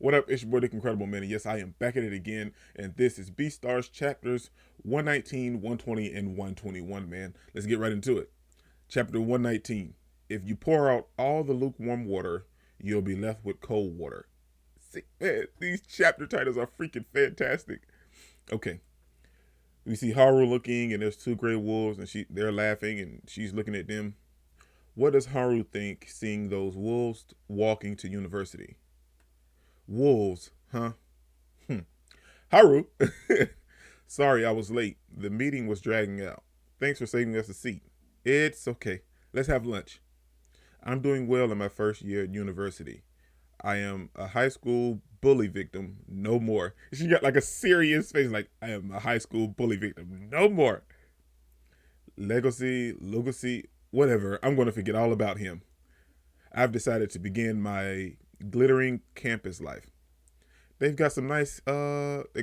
What up? It's your boy, Dick Incredible Man. And yes, I am back at it again. And this is Beastars chapters 119, 120, and 121, man. Let's get right into it. Chapter 119. If you pour out all the lukewarm water, you'll be left with cold water. See, man, these chapter titles are freaking fantastic. Okay. We see Haru looking, and there's two gray wolves, and they're laughing, and she's looking at them. What does Haru think seeing those wolves walking to university? Wolves, huh? Hmm. Haru, sorry I was late. The meeting was dragging out. Thanks for saving us a seat. It's okay. Let's have lunch. I'm doing well in my first year at university. I am a high school bully victim, no more. She got like a serious face, like, I am a high school bully victim, no more. Legacy, whatever. I'm going to forget all about him. I've decided to begin my glittering campus life. They've got some nice They've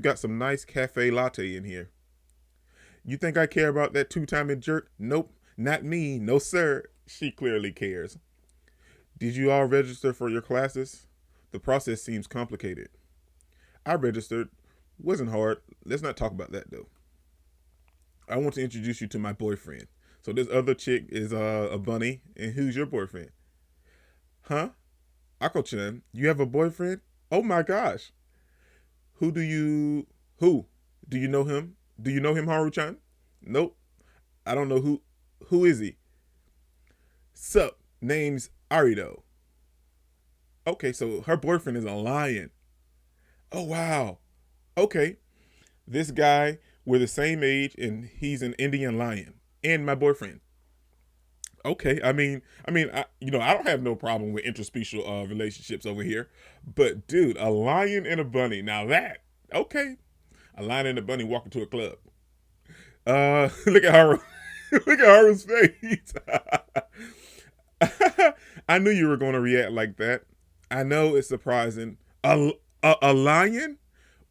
got some nice cafe latte in here. You think I care about that two-timing jerk? Nope, not me. No sir. She clearly cares. Did you all register for your classes? The process seems complicated. I registered. Wasn't hard. Let's not talk about that though. I want to introduce you to my boyfriend. So this other chick is a bunny, and who's your boyfriend? Huh? Ako-chan, you have a boyfriend? Oh my gosh. Who? Do you know him? Do you know him, Haru-chan? Nope. I don't know who is he? Sup, name's Arido. Okay, so her boyfriend is a lion. Oh wow. Okay. This guy, we're the same age and he's an Indian lion. And my boyfriend. Okay, I don't have no problem with interspecial relationships over here, but dude, a lion and a bunny. Now that, okay, a lion and a bunny walking to a club. Look at Haru. Look at Haru's face. I knew you were going to react like that. I know it's surprising. A lion?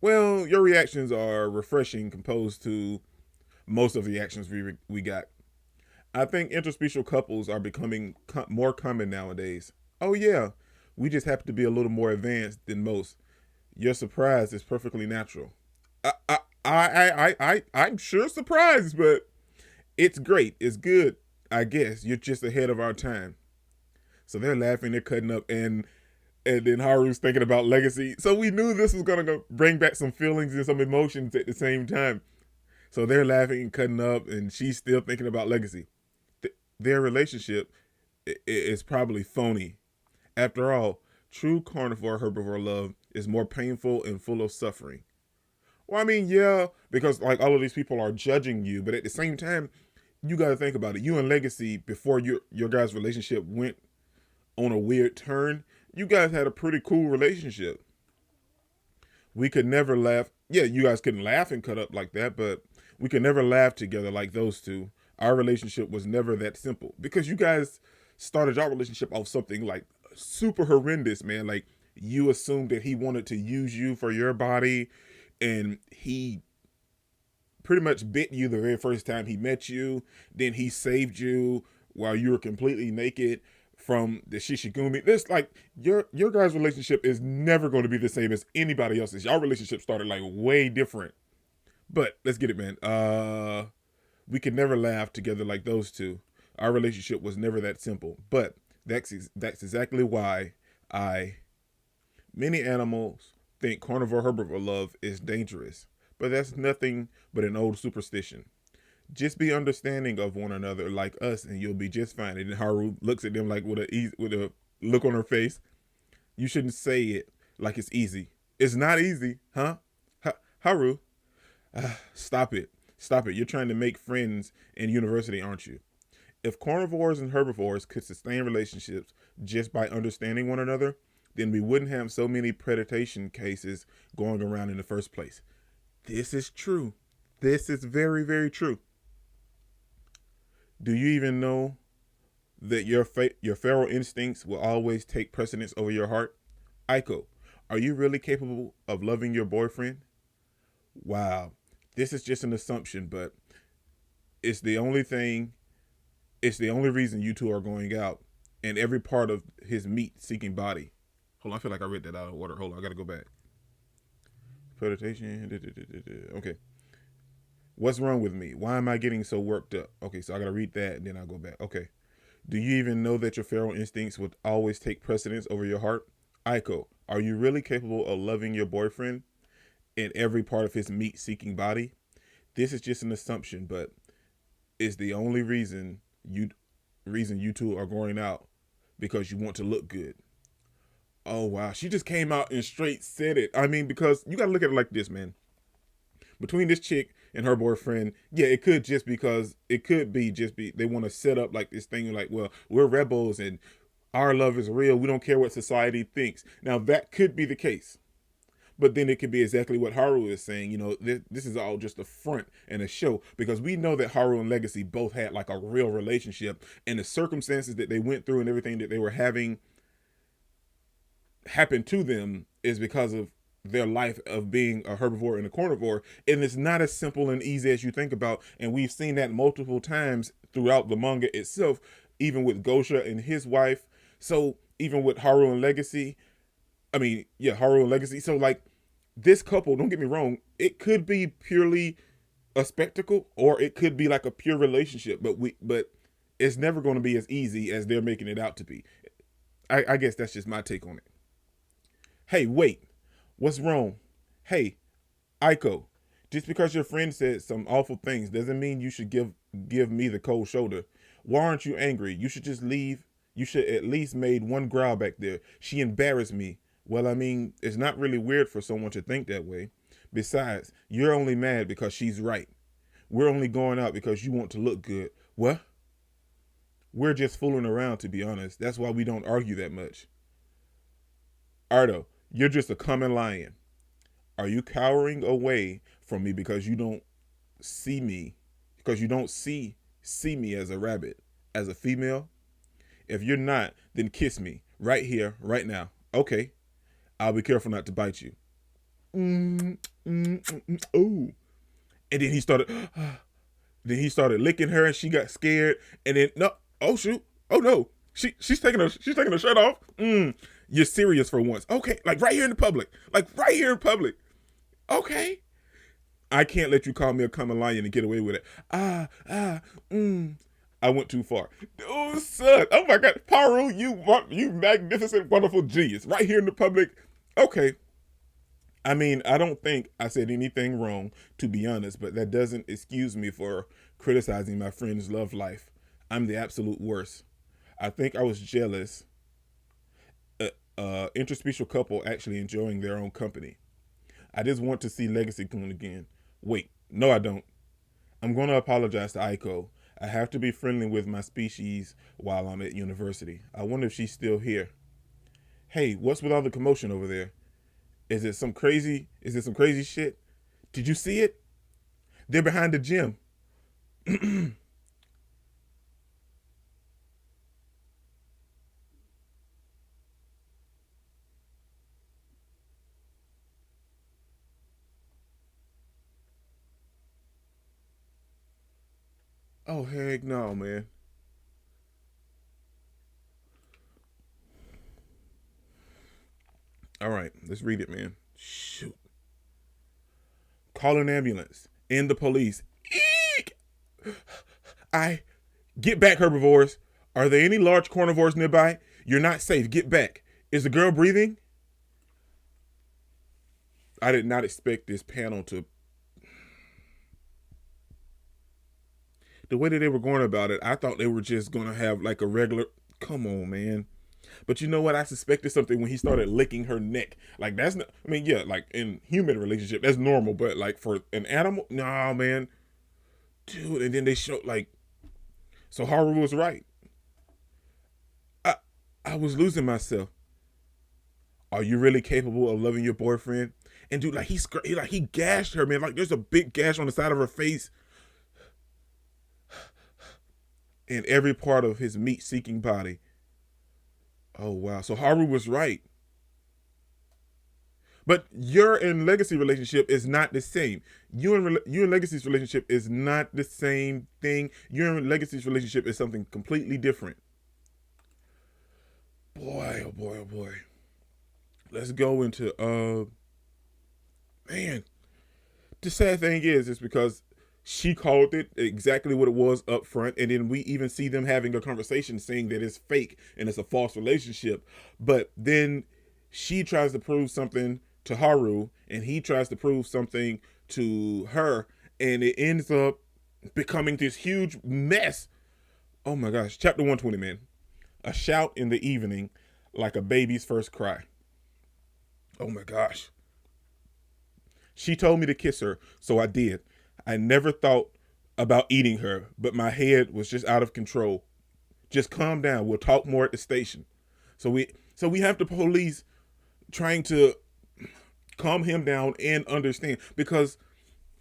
Well, your reactions are refreshing composed to most of the actions we got. I think interspecial couples are becoming more common nowadays. Oh yeah, we just happen to be a little more advanced than most. Your surprise is perfectly natural. I'm sure surprised, but it's great. It's good. I guess you're just ahead of our time. So they're laughing, they're cutting up, and then Haru's thinking about legacy. So we knew this was gonna bring back some feelings and some emotions at the same time. So they're laughing and cutting up, and she's still thinking about legacy. Their relationship is probably phony. After all, true carnivore herbivore love is more painful and full of suffering. Well, I mean, yeah, because like all of these people are judging you, but at the same time, you got to think about it. You and Legacy, before your guys' relationship went on a weird turn, you guys had a pretty cool relationship. We could never laugh. Yeah, you guys couldn't laugh and cut up like that, but we could never laugh together like those two. Our relationship was never that simple because you guys started your relationship off something like super horrendous, man. Like you assumed that he wanted to use you for your body, and he pretty much bit you the very first time he met you. Then he saved you while you were completely naked from the Shishigumi. This like your guys' relationship is never going to be the same as anybody else's. Your relationship started like way different. But let's get it, man. We could never laugh together like those two. Our relationship was never that simple. But that's exactly why I many animals think carnivore herbivore love is dangerous. But that's nothing but an old superstition. Just be understanding of one another like us and you'll be just fine. And then Haru looks at them like with a look on her face. You shouldn't say it like it's easy. It's not easy, huh? Haru, stop it. Stop it. You're trying to make friends in university, aren't you? If carnivores and herbivores could sustain relationships just by understanding one another, then we wouldn't have so many predation cases going around in the first place. This is true. This is very, very true. Do you even know that your feral instincts will always take precedence over your heart? Aiko, are you really capable of loving your boyfriend? Wow. This is just an assumption, but it's the only thing, it's the only reason you two are going out and every part of his meat seeking body. Hold on, I feel like I read that out of order. Hold on, I gotta go back. Flirtation. Okay. What's wrong with me? Why am I getting so worked up? Okay, so I gotta read that and then I'll go back. Okay. Do you even know that your feral instincts would always take precedence over your heart? Aiko, are you really capable of loving your boyfriend in every part of his meat-seeking body? This is just an assumption, but it's the only reason you two are going out because you want to look good. Oh wow, she just came out and straight said it. I mean, because you gotta look at it like this, man. Between this chick and her boyfriend, yeah, it could be just be they want to set up like this thing like, well, we're rebels and our love is real. We don't care what society thinks. Now that could be the case. But then it could be exactly what Haru is saying. You know, this is all just a front and a show because we know that Haru and Legacy both had like a real relationship, and the circumstances that they went through and everything that they were having happen to them is because of their life of being a herbivore and a carnivore. And it's not as simple and easy as you think about. And we've seen that multiple times throughout the manga itself, even with Gosha and his wife. So even with Haru and Legacy, Haru and Legacy. So like this couple, don't get me wrong, it could be purely a spectacle or it could be like a pure relationship, but it's never going to be as easy as they're making it out to be. I guess that's just my take on it. Hey, wait, what's wrong? Hey, Aiko, just because your friend said some awful things doesn't mean you should give me the cold shoulder. Why aren't you angry? You should just leave. You should at least made one growl back there. She embarrassed me. Well, I mean, it's not really weird for someone to think that way. Besides, you're only mad because she's right. We're only going out because you want to look good. What? We're just fooling around, to be honest. That's why we don't argue that much. Ardo, you're just a common lion. Are you cowering away from me because you don't see me, see me as a rabbit, as a female? If you're not, then kiss me right here, right now. Okay, I'll be careful not to bite you. Oh. And then he started, licking her, and she got scared. And then no, oh shoot, oh no, she's taking her shirt off. You're serious for once, okay? Like right here in public, okay. I can't let you call me a common lion and get away with it. I went too far. Oh, son. Oh, my God. Haru, you magnificent, wonderful genius. Right here in the public. Okay. I mean, I don't think I said anything wrong, to be honest, but that doesn't excuse me for criticizing my friend's love life. I'm the absolute worst. I think I was jealous. Interspecial couple actually enjoying their own company. I just want to see Legacy-kun again. Wait, no I don't. I'm going to apologize to Aiko. I have to be friendly with my species while I'm at university. I wonder if she's still here. Hey, what's with all the commotion over there? Is it some crazy shit? Did you see it? They're behind the gym. Oh, heck no, man. All right, let's read it, man. Shoot. Call an ambulance. And the police. Eek! I get back, herbivores. Are there any large carnivores nearby? You're not safe. Get back. Is the girl breathing? I did not expect this panel to. The way that they were going about it, I thought they were just going to have like a regular. Come on, man. But you know what? I suspected something when he started licking her neck. Like that's not. I mean, yeah, like in human relationship, that's normal. But like for an animal, nah, man, dude. And then they showed like, so Haru was right. I was losing myself. Are you really capable of loving your boyfriend? And dude, like he gashed her, man. Like there's a big gash on the side of her face, and every part of his meat-seeking body. Oh wow! So Haru was right. But your and Legacy relationship is not the same. You and Legacy's relationship is not the same thing. Your and Legacy's relationship is something completely different. Boy, oh boy, oh boy. let's go into man. The sad thing is because she called it exactly what it was up front, and then we even see them having a conversation saying that it's fake and it's a false relationship. But then she tries to prove something to Haru, and he tries to prove something to her, and it ends up becoming this huge mess. Oh my gosh, chapter 120, man. A shout in the evening like a baby's first cry. Oh my gosh. She told me to kiss her, so I did. I never thought about eating her, but my head was just out of control. Just calm down. We'll talk more at the station. So we have the police trying to calm him down and understand, because,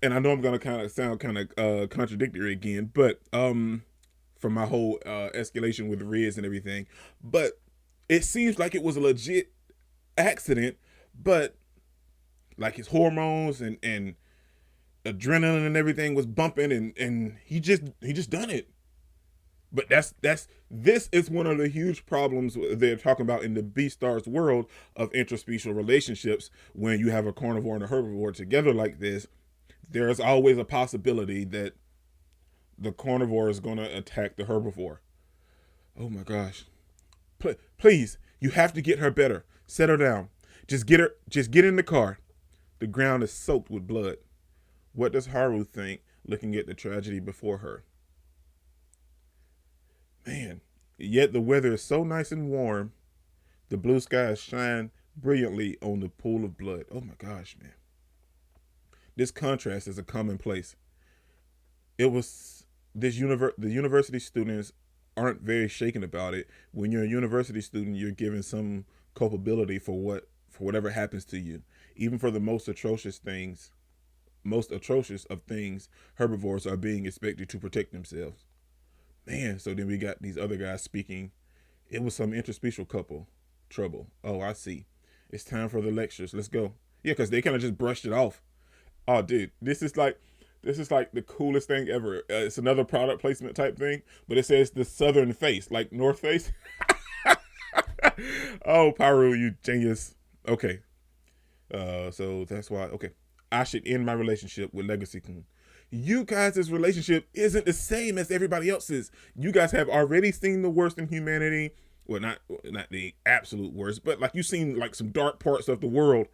and I know I'm gonna kind of sound kind of contradictory again, but from my whole escalation with Riz and everything, but it seems like it was a legit accident, but like his hormones and adrenaline and everything was bumping, and he just done it. But this is one of the huge problems they're talking about in the Beastars world of interspecial relationships. When you have a carnivore and a herbivore together like this, there's always a possibility that the carnivore is going to attack the herbivore. Oh my gosh. Please, you have to get her better. Set her down. Just get in the car. The ground is soaked with blood. What does Haru think, looking at the tragedy before her? Man, yet the weather is so nice and warm. The blue skies shine brilliantly on the pool of blood. Oh my gosh, man. This contrast is a commonplace. It was the university students aren't very shaken about it. When you're a university student, you're given some culpability for whatever happens to you. Even for the most atrocious of things, herbivores are being expected to protect themselves. Man, so then we got these other guys speaking. It was some interspecial couple trouble. Oh, I see. It's time for the lectures. Let's go. Yeah, because they kind of just brushed it off. Oh, dude, this is like the coolest thing ever. It's another product placement type thing, but it says the Southern Face, like North Face. Oh, Haru, you genius. Okay. So that's why. Okay, I should end my relationship with Legacy Kun. You guys' relationship isn't the same as everybody else's. You guys have already seen the worst in humanity. Well, not the absolute worst, but like you've seen like some dark parts of the world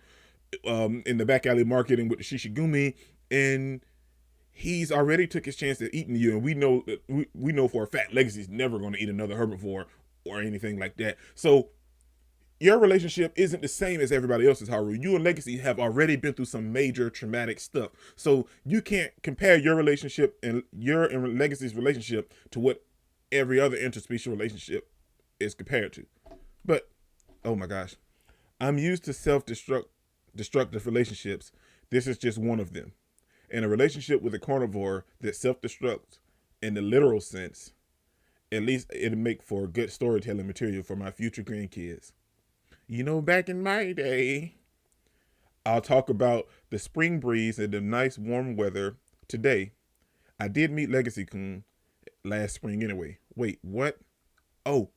in the back alley marketing with the Shishigumi, and he's already took his chance at eating you, and we know for a fact Legacy's never going to eat another herbivore or anything like that. So your relationship isn't the same as everybody else's, Haru. You and Legacy have already been through some major traumatic stuff. So you can't compare your relationship and Legacy's relationship to what every other interspecial relationship is compared to. But, oh my gosh. I'm used to self-destructive relationships. This is just one of them. In a relationship with a carnivore that self-destructs in the literal sense, at least it'll make for good storytelling material for my future grandkids. You know, back in my day, I'll talk about the spring breeze and the nice warm weather today. I did meet Legacy Kun last spring anyway. Wait, what? Oh,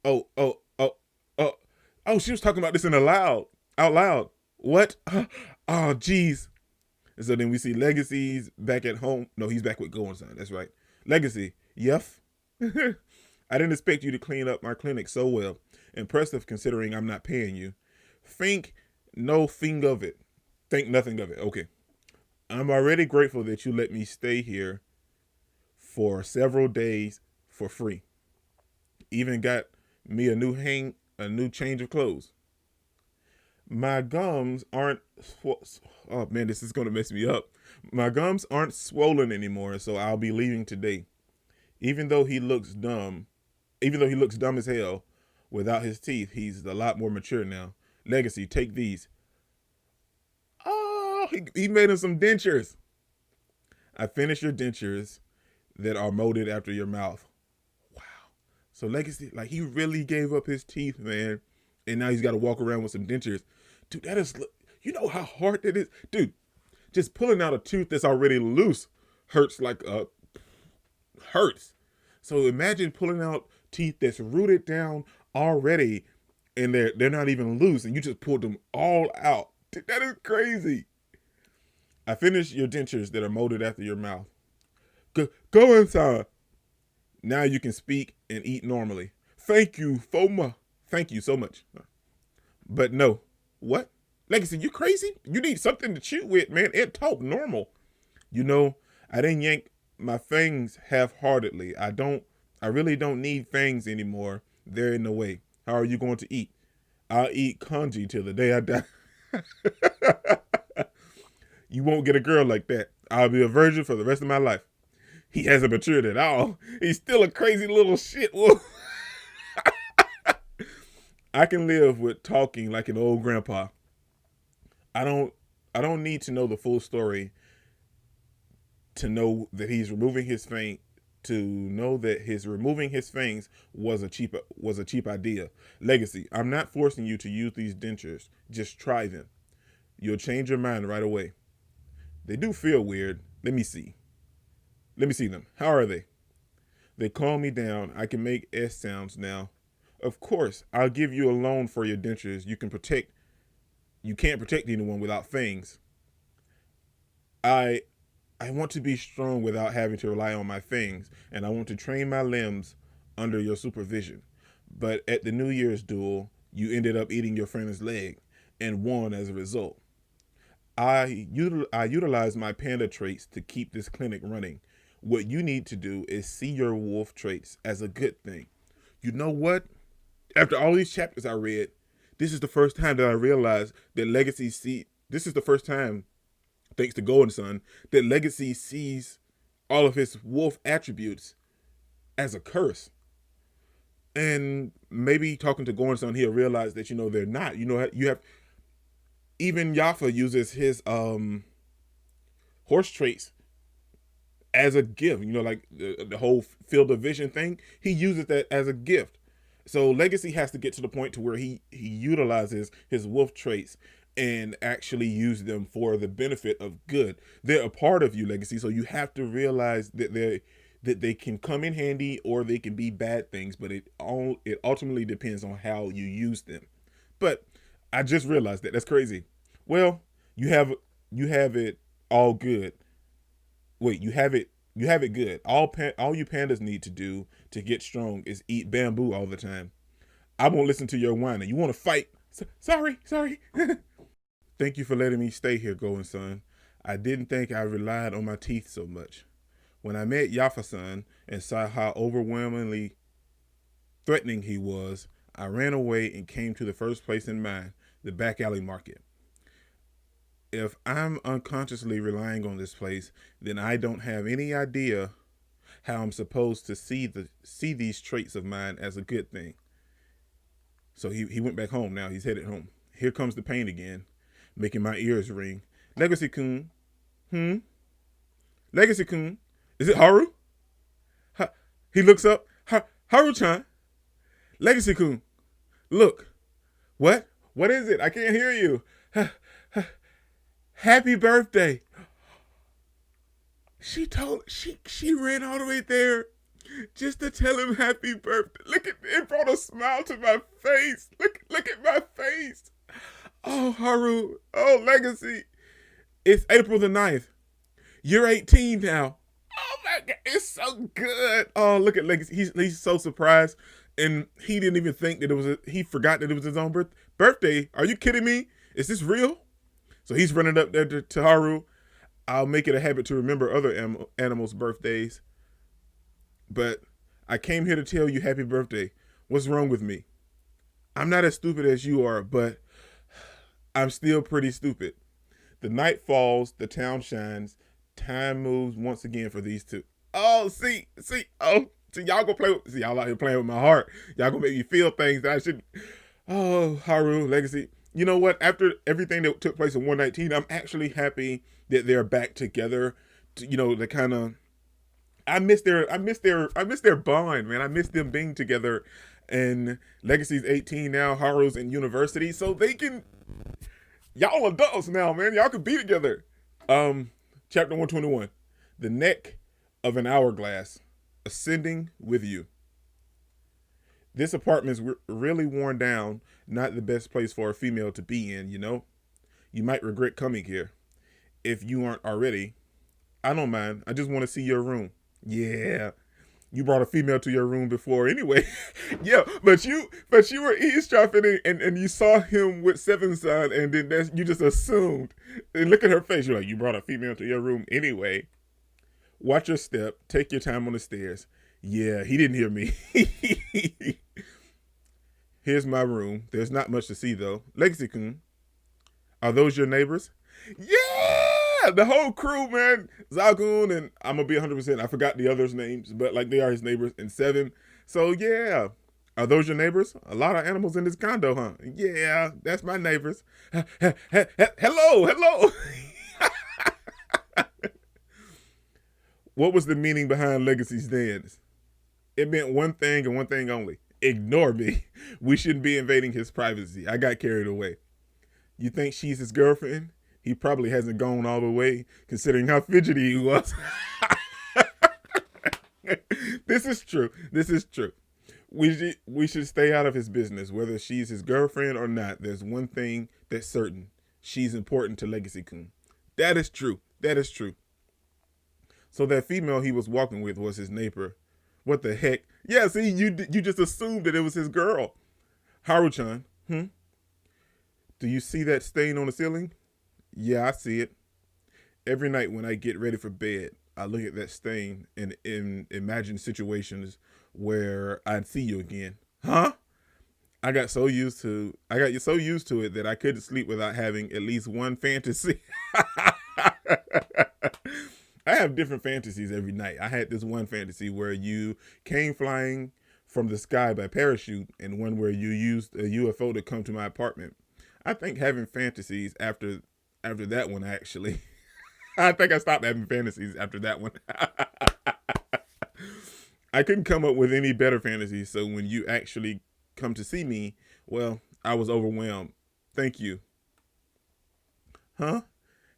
oh, oh, oh, oh, oh, she was talking about this out loud. What? Oh, geez. And so then we see Legacy's back at home. No, he's back with Goensan. That's right. Legacy, yuff. I didn't expect you to clean up my clinic so well. Impressive considering I'm not paying you. Think nothing of it. Okay. I'm already grateful that you let me stay here for several days for free. Even got me a new change of clothes. My gums aren't oh man, this is gonna mess me up. My gums aren't swollen anymore, so I'll be leaving today. Even though he looks dumb as hell without his teeth, he's a lot more mature now. Legacy, take these. Oh, he made him some dentures. I finished your dentures that are molded after your mouth. Wow. So Legacy, like, he really gave up his teeth, man. And now he's got to walk around with some dentures. Dude, that is, you know how hard that is? Dude, just pulling out a tooth that's already loose hurts hurts. So imagine pulling out teeth that's rooted down already and they're not even loose, and you just pulled them all out. Dude, that is crazy. I finished your dentures that are molded after your mouth. Go inside. Now you can speak and eat normally. Thank you, Foma. Thank you so much. But no. What? Legacy, you crazy? You need something to chew with, man. It talk normal. You know, I didn't yank my fangs half-heartedly. I really don't need fangs anymore. They're in the way. How are you going to eat? I'll eat kanji till the day I die. You won't get a girl like that. I'll be a virgin for the rest of my life. He hasn't matured at all. He's still a crazy little shit wolf. I can live with talking like an old grandpa. I don't need to know the full story to know that he's removing his fang, to know that his removing his fangs was a cheap idea. Legacy, I'm not forcing you to use these dentures. Just try them. You'll change your mind right away. They do feel weird. Let me see them. How are they? They calm me down. I can make S sounds now. Of course, I'll give you a loan for your dentures. You can't protect anyone without fangs. I want to be strong without having to rely on my fangs, and I want to train my limbs under your supervision. But at the New Year's duel, you ended up eating your friend's leg and won as a result. I utilized my panda traits to keep this clinic running. What you need to do is see your wolf traits as a good thing. You know what? After all these chapters I read, this is the first time that I realized that this is the first time, thanks to Golden Sun, that Legacy sees all of his wolf attributes as a curse. And maybe talking to Golden Sun, he'll realize that, they're not. You have, even Yafa uses his horse traits as a gift, like the whole field of vision thing. He uses that as a gift. So Legacy has to get to the point to where he utilizes his wolf traits and actually use them for the benefit of good. They're a part of you, Legacy, so you have to realize that they can come in handy or they can be bad things, but it ultimately depends on how you use them. But I just realized that. That's crazy. Well, you have it all good. Wait, you have it good. All you pandas need to do to get strong is eat bamboo all the time. I won't listen to your whining. You want to fight? Sorry. Thank you for letting me stay here, Golden Sun. I didn't think I relied on my teeth so much. When I met Yafa-san and saw how overwhelmingly threatening he was, I ran away and came to the first place in mind, the back alley market. If I'm unconsciously relying on this place, then I don't have any idea how I'm supposed to see these traits of mine as a good thing. So he went back home. Now he's headed home. Here comes the pain again, making my ears ring. Legacy-kun. Legacy-kun. Is it Haru? He looks up. Haru-chan. Legacy-kun. Look. What? What is it? I can't hear you. Happy birthday. She ran all the way there just to tell him happy birthday. It brought a smile to my face. Look at my face. Oh, Haru. Oh, Legacy. It's April the 9th. You're 18 now. Oh my God, it's so good. Oh, look at Legacy. He's so surprised. And he didn't even think that he forgot that it was his own birthday. Are you kidding me? Is this real? So he's running up there to Haru. I'll make it a habit to remember other animals' birthdays. But I came here to tell you happy birthday. What's wrong with me? I'm not as stupid as you are, but I'm still pretty stupid. The night falls, the town shines, time moves once again for these two. Oh, see, y'all gonna play with, y'all out here playing with my heart. Y'all gonna make me feel things that I shouldn't. Oh, Haru, Legacy. You know what? After everything that took place in 119, I'm actually happy that they're back together. The kind of, I miss their bond, man. I miss them being together. And Legacy's 18 now. Haru's in university, so they can. Y'all adults now, man. Y'all can be together. Chapter 121, the neck of an hourglass, ascending with you. This apartment's really worn down. Not the best place for a female to be in, you know? You might regret coming here. If you aren't already, I don't mind. I just want to see your room. Yeah. You brought a female to your room before anyway. Yeah, but you were eavesdropping and you saw him with Seven Son and then you just assumed. And look at her face. You're like, you brought a female to your room anyway. Watch your step. Take your time on the stairs. Yeah, he didn't hear me. Here's my room. There's not much to see though. Legacy-kun, are those your neighbors? Yeah, the whole crew, man. Zagun and I'm gonna be 100%. I forgot the others' names, but like they are his neighbors in Seven. So yeah, are those your neighbors? A lot of animals in this condo, huh? Yeah, that's my neighbors. Hello. What was the meaning behind Legacy's dance? It meant one thing and one thing only. Ignore me. We shouldn't be invading his privacy. I got carried away. You think she's his girlfriend? He probably hasn't gone all the way, considering how fidgety he was. This is true. We should stay out of his business, whether she's his girlfriend or not. There's one thing that's certain. She's important to Legacy-kun. That is true. So that female he was walking with was his neighbor. What the heck? Yeah, see, you just assumed that it was his girl. Haru-chan, do you see that stain on the ceiling? Yeah, I see it. Every night when I get ready for bed, I look at that stain and imagine situations where I'd see you again. Huh? I got so used to it that I couldn't sleep without having at least one fantasy. I have different fantasies every night. I had this one fantasy where you came flying from the sky by parachute and one where you used a UFO to come to my apartment. I think having fantasies after that one, actually. I think I stopped having fantasies after that one. I couldn't come up with any better fantasies, so when you actually come to see me, well, I was overwhelmed. Thank you. Huh?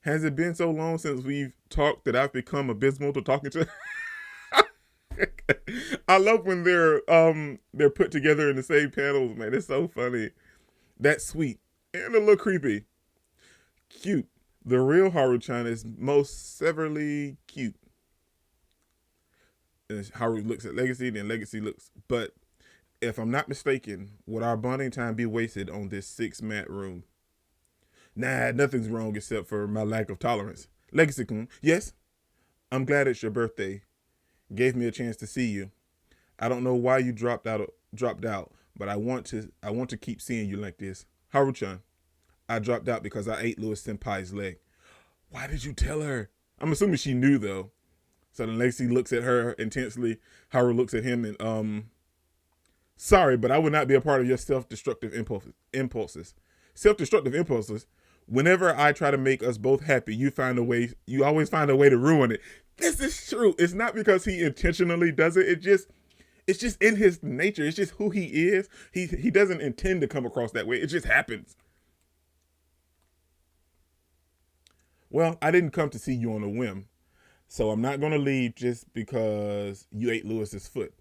Has it been so long since we've talked that I've become abysmal to talking to? I love when they're put together in the same panels, man. It's so funny. That's sweet and a little creepy. Cute. The real Haru-chan is most severely cute. And Haru looks at Legacy, then Legacy looks. But if I'm not mistaken, would our bonding time be wasted on this 6-mat room? Nah, nothing's wrong except for my lack of tolerance. Legacy-kun, yes? I'm glad it's your birthday. Gave me a chance to see you. I don't know why you dropped out, but I want to keep seeing you like this. Haru-chan, I dropped out because I ate Louis Senpai's leg. Why did you tell her? I'm assuming she knew though. So then Legacy looks at her intensely. Haru looks at him and sorry, but I would not be a part of your self-destructive impulses. Self-destructive impulses. Whenever I try to make us both happy, you always find a way to ruin it. This is true. It's not because he intentionally does it. It's just in his nature. It's just who he is. He doesn't intend to come across that way. It just happens. Well, I didn't come to see you on a whim, so I'm not going to leave just because you ate Lewis's foot.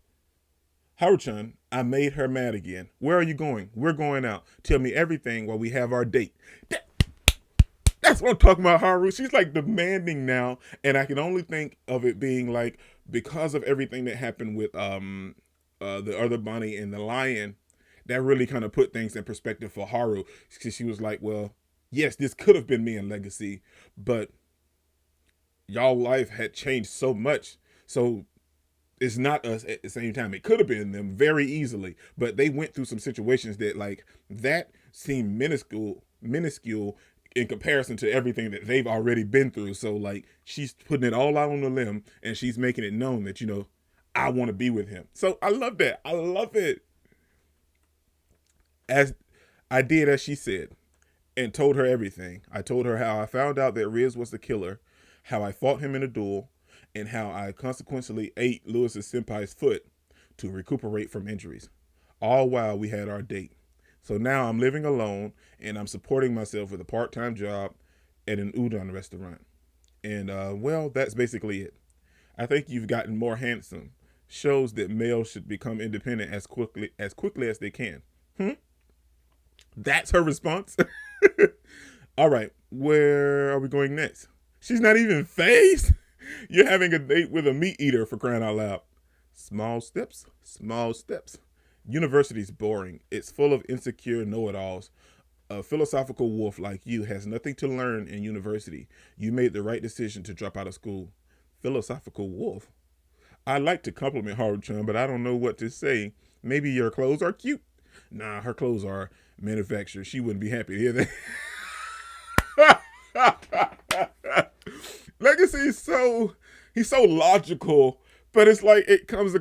Haru-chan, I made her mad again. Where are you going? We're going out. Tell me everything while we have our date. That's what I'm talking about, Haru. She's like demanding now, and I can only think of it being like because of everything that happened with the other bunny and the lion, that really kind of put things in perspective for Haru. She was like, well, yes, this could have been me and Legacy, but y'all life had changed so much. So it's not us at the same time. It could have been them very easily, but they went through some situations that seemed minuscule in comparison to everything that they've already been through. So like she's putting it all out on the limb and she's making it known that, I want to be with him. So I love that. I love it. As I did as she said and told her everything. I told her how I found out that Riz was the killer, how I fought him in a duel, and how I consequently ate Lewis's senpai's foot to recuperate from injuries, all while we had our date. So now I'm living alone and I'm supporting myself with a part-time job at an udon restaurant. And well, that's basically it. I think you've gotten more handsome. shows that males should become independent as quickly as they can. Hmm? That's her response. All right, where are we going next? She's not even phased. You're having a date with a meat eater, for crying out loud. Small steps, small steps. University's boring. It's full of insecure know-it-alls. A philosophical wolf like you has nothing to learn in university. You made the right decision to drop out of school. Philosophical wolf? I like to compliment Haru-chan, but I don't know what to say. Maybe your clothes are cute. Nah, her clothes are manufactured. She wouldn't be happy to hear that. Legacy is he's so logical, but it's like it comes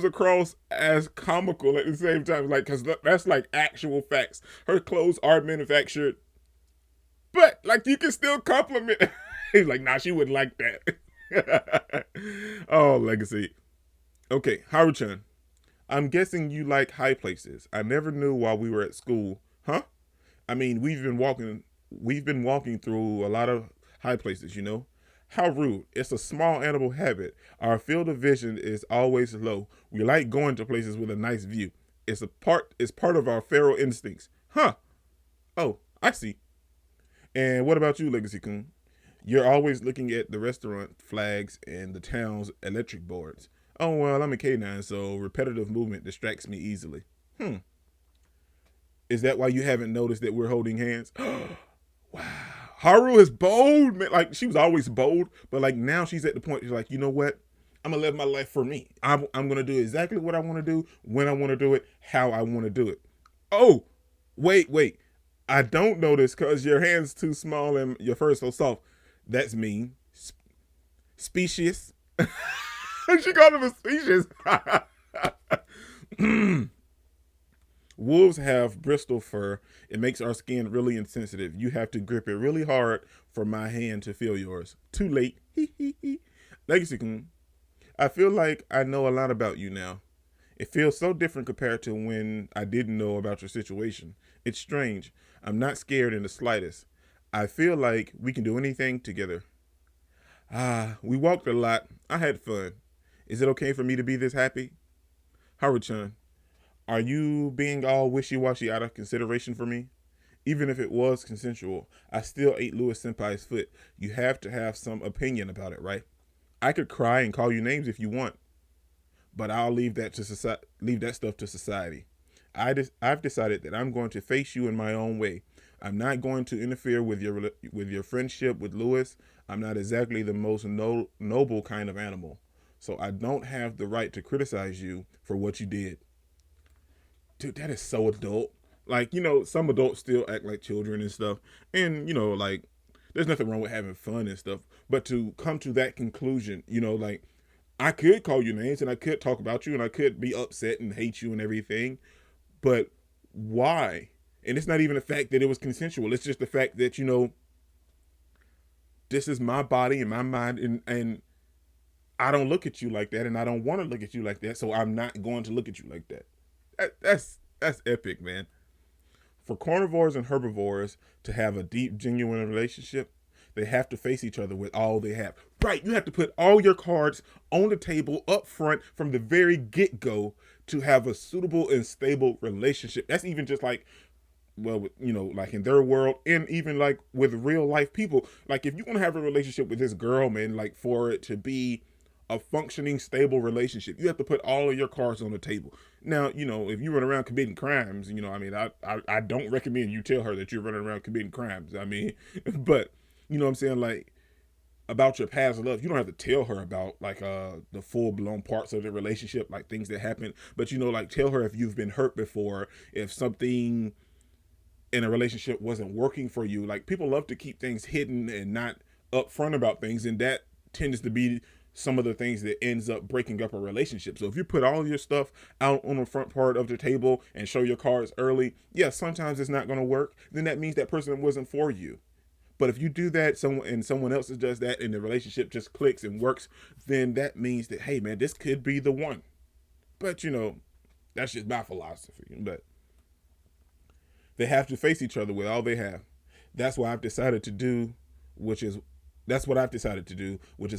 across as comical at the same time, like because that's like actual facts. Her clothes are manufactured, but like you can still compliment. He's like, nah, she wouldn't like that. Oh, Legacy. Okay, Haru-chan. I'm guessing you like high places. I never knew while we were at school, huh? I mean, we've been walking through a lot of high places, you know. How rude. It's a small animal habit. Our field of vision is always low. We like going to places with a nice view. It's part of our feral instincts. Huh. Oh, I see. And what about you, Legacy Kun? You're always looking at the restaurant flags and the town's electric boards. Oh, well, I'm a K9, so repetitive movement distracts me easily. Hmm. Is that why you haven't noticed that we're holding hands? Wow. Haru is bold, man. Like, she was always bold, but like now she's at the point, she's like, you know what? I'm gonna live my life for me. I'm gonna do exactly what I want to do, when I want to do it, how I want to do it. Oh, wait. I don't know this because your hand's too small and your fur's so soft. That's mean. Species. She called him a species. Wolves have bristle fur. It makes our skin really insensitive. You have to grip it really hard for my hand to feel yours. Too late. Legacy-kun, I feel like I know a lot about you now. It feels so different compared to when I didn't know about your situation. It's strange. I'm not scared in the slightest. I feel like we can do anything together. We walked a lot. I had fun. Is it okay for me to be this happy? Haru-chan, are you being all wishy-washy out of consideration for me? Even if it was consensual, I still ate Louis Senpai's foot. You have to have some opinion about it, right? I could cry and call you names if you want, but I'll leave that stuff to society. I've decided that I'm going to face you in my own way. I'm not going to interfere with your friendship with Louis. I'm not exactly the most noble kind of animal, so I don't have the right to criticize you for what you did. Dude, that is so adult. Like, some adults still act like children and stuff. And, like, there's nothing wrong with having fun and stuff. But to come to that conclusion, like, I could call you names and I could talk about you and I could be upset and hate you and everything. But why? And it's not even the fact that it was consensual. It's just the fact that, this is my body and my mind, and I don't look at you like that, and I don't want to look at you like that, so I'm not going to look at you like that. That's epic, man. For carnivores and herbivores to have a deep, genuine relationship, they have to face each other with all they have. Right, you have to put all your cards on the table up front from the very get-go to have a suitable and stable relationship. That's even just like, well, like in their world, and even like with real life people. Like, if you want to have a relationship with this girl, man, like for it to be a functioning, stable relationship, you have to put all of your cards on the table. Now, if you run around committing crimes, I don't recommend you tell her that you're running around committing crimes. I mean, but what I'm saying, like, about your past love, you don't have to tell her about like the full blown parts of the relationship, like things that happen. But like, tell her if you've been hurt before, if something in a relationship wasn't working for you. Like, people love to keep things hidden and not upfront about things, and that tends to be some of the things that ends up breaking up a relationship. So if you put all your stuff out on the front part of the table and show your cards early, yeah, sometimes it's not going to work. Then that means that person wasn't for you. But if you do that, someone else does that, and the relationship just clicks and works, then that means that, hey, man, this could be the one. But that's just my philosophy. But they have to face each other with all they have. That's what I've decided to do, which is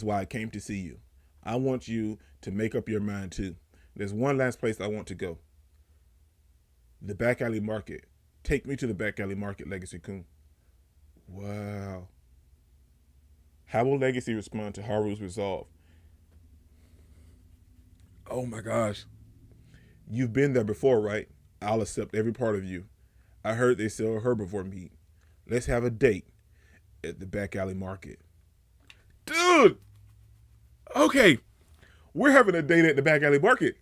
why I came to see you. I want you to make up your mind too. There's one last place I want to go. The back alley market. Take me to the back alley market, Legacy Kun. Wow. How will Legacy respond to Haru's resolve? Oh my gosh. You've been there before, right? I'll accept every part of you. I heard they sell herbivore meat. Let's have a date at the back alley market. Dude! Okay. We're having a date at the back alley market.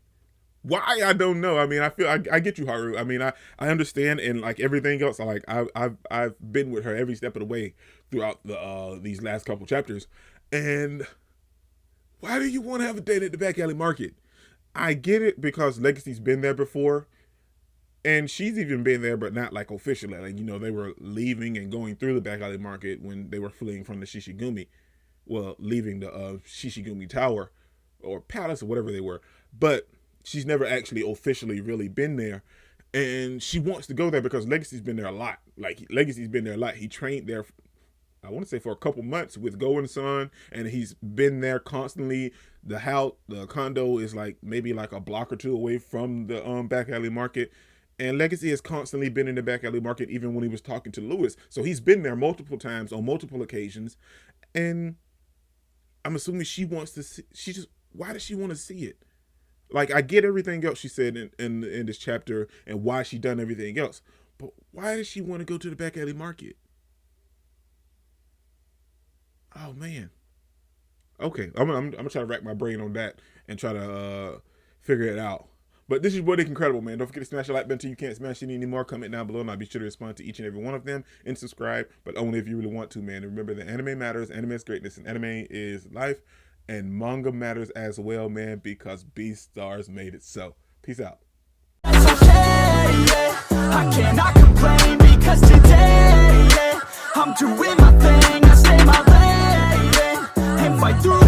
Why? I don't know. I mean, I get you, Haru. I mean, I understand, and like everything else, I've been with her every step of the way throughout these last couple chapters. And why do you want to have a date at the back alley market? I get it because Legacy's been there before, and she's even been there, but not like officially. Like, you know, they were leaving and going through the back alley market when they were fleeing from the Shishigumi. Well, leaving the Shishigumi Tower or Palace or whatever they were. But she's never actually officially really been there. And she wants to go there because Legacy's been there a lot. Like, Legacy's been there a lot. He trained there, I want to say, for a couple months with Go and Son, and he's been there constantly. The condo is like maybe like a block or two away from the back alley market. And Legacy has constantly been in the back alley market even when he was talking to Lewis. So he's been there multiple times on multiple occasions. And I'm assuming she wants to see, why does she want to see it? Like, I get everything else she said in this chapter and why she done everything else. But why does she want to go to the back alley market? Oh, man. Okay, I'm gonna try to rack my brain on that and try to figure it out. But this is Boy Dick Incredible, man. Don't forget to smash the like button until you can't smash it anymore. Comment down below and I'll be sure to respond to each and every one of them. And subscribe, but only if you really want to, man. And remember that anime matters, anime is greatness, and anime is life. And manga matters as well, man, because Beastars made it so. Peace out. I cannot complain because today I'm doing my thing. I stay my lane and fight through